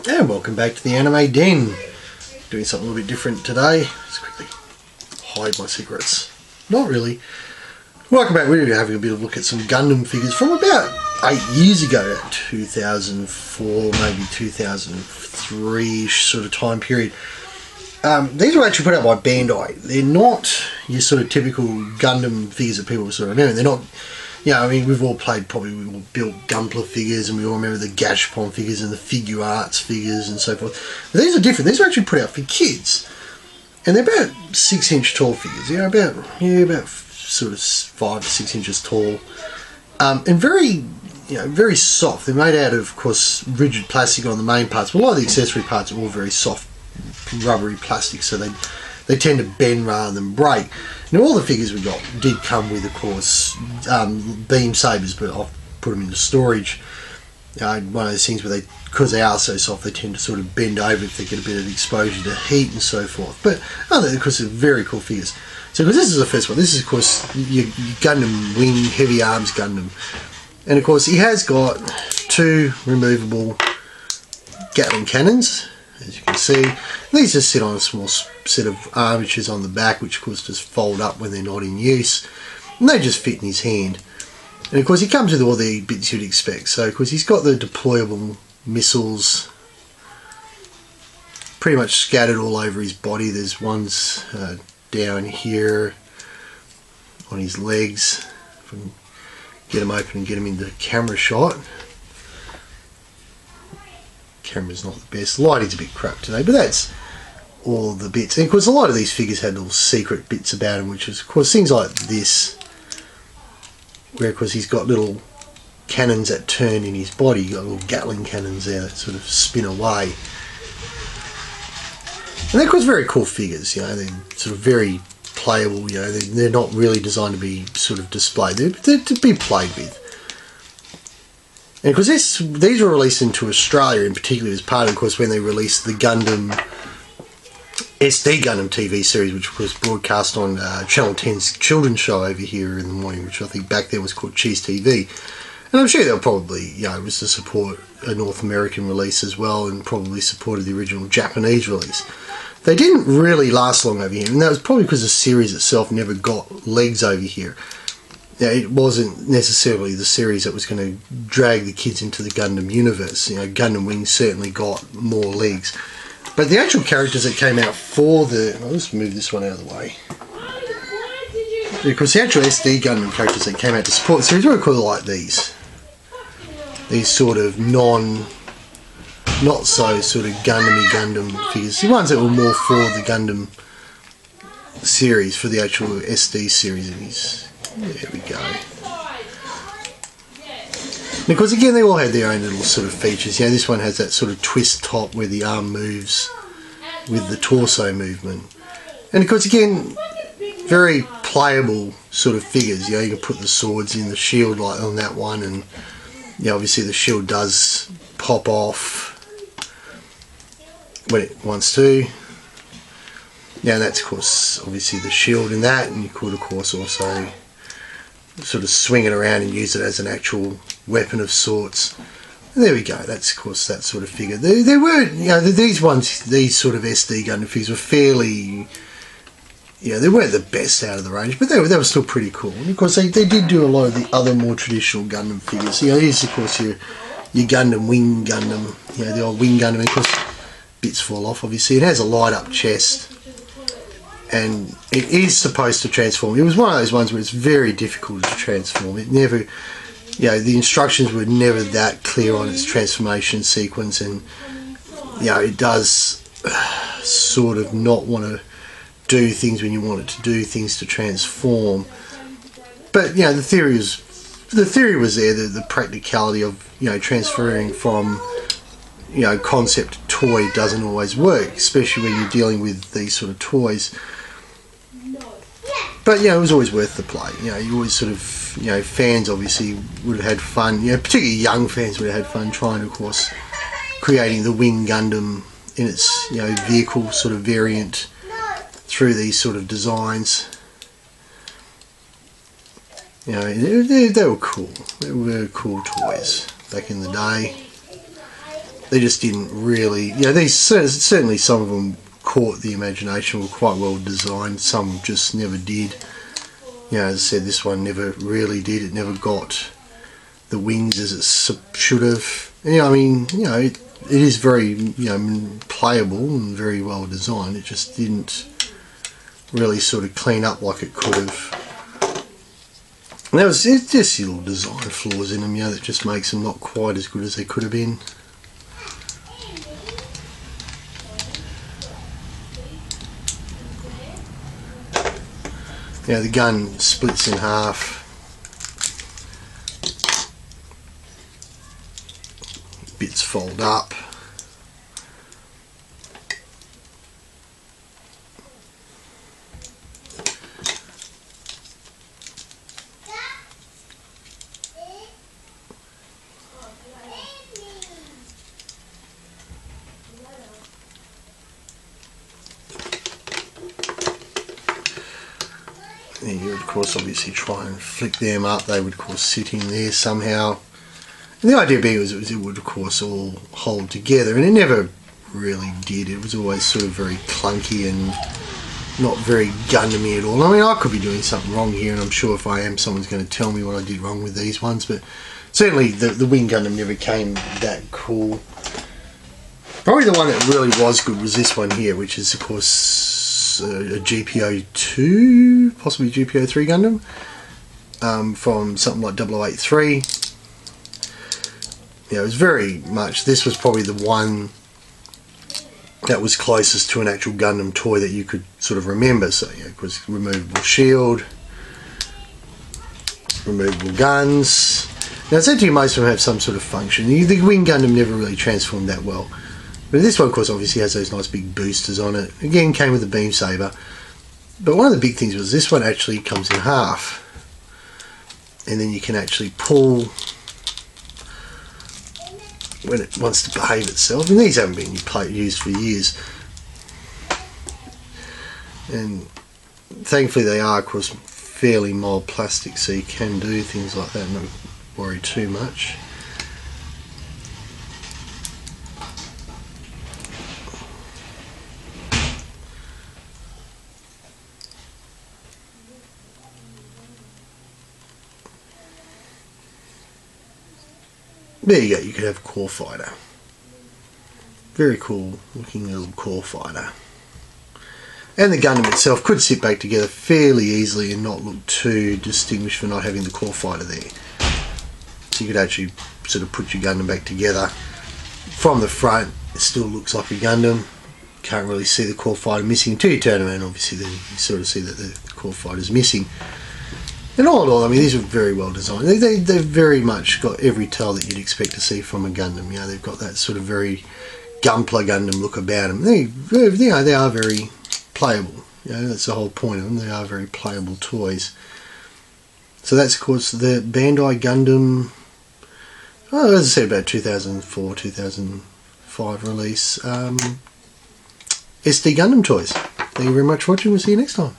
And welcome back to the Anime Den. Doing something a little bit different today. Just quickly hide my secrets. Not really. Welcome back. We're having a bit of a look at some Gundam figures from about 8 years ago, 2004, maybe 2003 sort of time period. These were actually put out by Bandai. They're not your sort of typical Gundam figures that people sort of remember. They're not, I mean, we've all built Gunpla figures, and we all remember the Gashapon figures and the Figure Arts figures and so forth. But these are different. These are actually put out for kids. And they're about 6-inch tall figures. About sort of 5 to 6 inches tall. And very, very soft. They're made out of course, rigid plastic on the main parts. But a lot of the accessory parts are all very soft, rubbery plastic, so they tend to bend rather than break. Now all the figures we got did come with, of course, beam sabers, but I've put them into storage. One of those things where because they are so soft, they tend to sort of bend over if they get a bit of exposure to heat and so forth. But of course, they're very cool figures. So because this is the first one, this is of course your Gundam Wing Heavy Arms Gundam, and of course he has got 2 removable Gatling cannons. As you can see, these just sit on a small set of armatures on the back, which of course just fold up when they're not in use, and they just fit in his hand. And of course he comes with all the bits you'd expect. So of course he's got the deployable missiles pretty much scattered all over his body. There's ones down here on his legs. If I can get him open and get him into camera shot. Camera's not the best. Lighting's a bit crap today, but that's all the bits. And of course a lot of these figures had little secret bits about them, which is of course things like this, where of course he's got little cannons that turn in his body. You've got little Gatling cannons there that sort of spin away. And they're of course very cool figures, they're sort of very playable, they're not really designed to be sort of displayed, they're to be played with. And of course these were released into Australia in particular as part of course when they released the Gundam SD Gundam TV series, which was broadcast on Channel 10's children's show over here in the morning, which I think back then was called Cheese TV. And I'm sure they'll probably, it was to support a North American release as well, and probably supported the original Japanese release. They didn't really last long over here, and that was probably because the series itself never got legs over here. It wasn't necessarily the series that was going to drag the kids into the Gundam universe. Gundam Wing certainly got more legs. But the actual characters that came out for I'll just move this one out of the way. Because the actual SD Gundam characters that came out to support the series were called like these. These sort of not so sort of Gundam-y Gundam figures. The ones that were more for the Gundam series, for the actual SD series. There we go. And of course again they all had their own little sort of features. This one has that sort of twist top where the arm moves with the torso movement. And of course again, very playable sort of figures. You can put the swords in the shield like on that one, and obviously the shield does pop off when it wants to. And that's of course obviously the shield in that, and you could of course also sort of swing it around and use it as an actual weapon of sorts. And there we go, that's of course that sort of figure. There were, these sort of SD Gundam figures were fairly, they weren't the best out of the range, but they were still pretty cool. And of course they did do a lot of the other more traditional Gundam figures. Here's of course your Gundam Wing Gundam, the old Wing Gundam. And of course bits fall off obviously. It has a light up chest, and it is supposed to transform. It was one of those ones where it's very difficult to transform. It never, the instructions were never that clear on its transformation sequence, and it does sort of not want to do things when you want it to do things to transform. But the theory was there, the practicality of transferring from concept to toy doesn't always work, especially when you're dealing with these sort of toys. But it was always worth the play. You always sort of, fans obviously would have had fun. Particularly young fans would have had fun trying to, of course, creating the Wing Gundam in its vehicle sort of variant through these sort of designs. They were cool. They were cool toys back in the day. they just didn't really, these certainly some of them caught the imagination, were quite well designed, some just never did. As I said, this one never really did, it never got the wings as it should have. It is very, playable and very well designed, it just didn't really sort of clean up like it could have. And it's just little design flaws in them, that just makes them not quite as good as they could have been. The gun splits in half. Bits fold up. Then you would of course obviously try and flick them up, they would of course sit in there somehow. And the idea being was it would of course all hold together, and it never really did. It was always sort of very clunky and not very Gundam-y at all. I could be doing something wrong here, and I'm sure if I am, someone's going to tell me what I did wrong with these ones, but certainly the Wing Gundam never came that cool. Probably the one that really was good was this one here, which is of course a GPO 2, possibly GPO 3 Gundam, from something like 0083. It was very much, this was probably the one that was closest to an actual Gundam toy that you could sort of remember. So it was removable shield, removable guns. Now it's actually most of them have some sort of function. The Wing Gundam never really transformed that well. But this one, of course, obviously has those nice big boosters on it. Again, came with a beam saber. But one of the big things was this one actually comes in half. And then you can actually pull when it wants to behave itself. And these haven't been used for years. And thankfully they are, of course, fairly mild plastic, so you can do things like that and not worry too much. There you go, you could have a core fighter. Very cool looking little core fighter. And the Gundam itself could sit back together fairly easily and not look too distinguished for not having the core fighter there. So you could actually sort of put your Gundam back together. From the front, it still looks like a Gundam. Can't really see the core fighter missing until you turn around, obviously then you sort of see that the core fighter is missing. And all in all, these are very well designed. They've very much got every tell that you'd expect to see from a Gundam. They've got that sort of very Gunpla Gundam look about them. They are very playable. That's the whole point of them. They are very playable toys. So that's, of course, the Bandai Gundam, as I said, about 2004, 2005 release, SD Gundam toys. Thank you very much for watching. We'll see you next time.